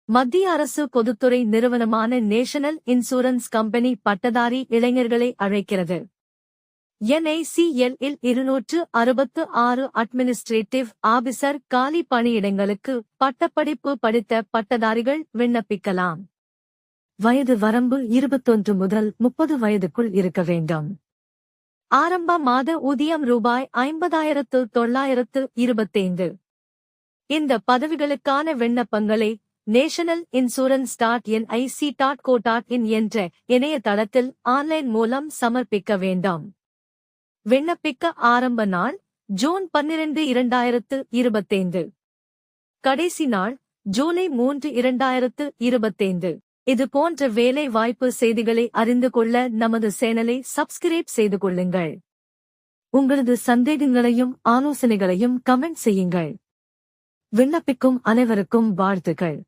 மத்திய அரசு பொதுத்துறை நிறுவனமான நேஷனல் இன்சூரன்ஸ் கம்பெனி பட்டதாரி இளைஞர்களை அழைக்கிறது. NICL இல் 266 அட்மினிஸ்ட்ரேட்டிவ் ஆபிசர் காலி பணியிடங்களுக்கு பட்டப்படிப்பு படித்த பட்டதாரிகள் விண்ணப்பிக்கலாம். வயது வரம்பு 21 முதல் 30 வயதுக்குள் இருக்க வேண்டும். ஆரம்ப மாத ஊதியம் ரூபாய் 50,925. இந்த பதவிகளுக்கான விண்ணப்பங்களை nationalinsurance.nic.co.in என்ற இணையதளத்தில் ஆன்லைன் மூலம் சமர்ப்பிக்க வேண்டும். விண்ணப்பிக்க ஆரம்ப நாள் ஜூன் 12, 2025. கடைசி நாள் ஜூலை 3, 2025. இது போன்ற வேலை வாய்ப்பு செய்திகளை அறிந்து கொள்ள நமது சேனலை சப்ஸ்கிரைப் செய்து கொள்ளுங்கள். உங்களது சந்தேகங்களையும் ஆலோசனைகளையும் கமெண்ட் செய்யுங்கள். விண்ணப்பிக்கும் அனைவருக்கும் வாழ்த்துக்கள்.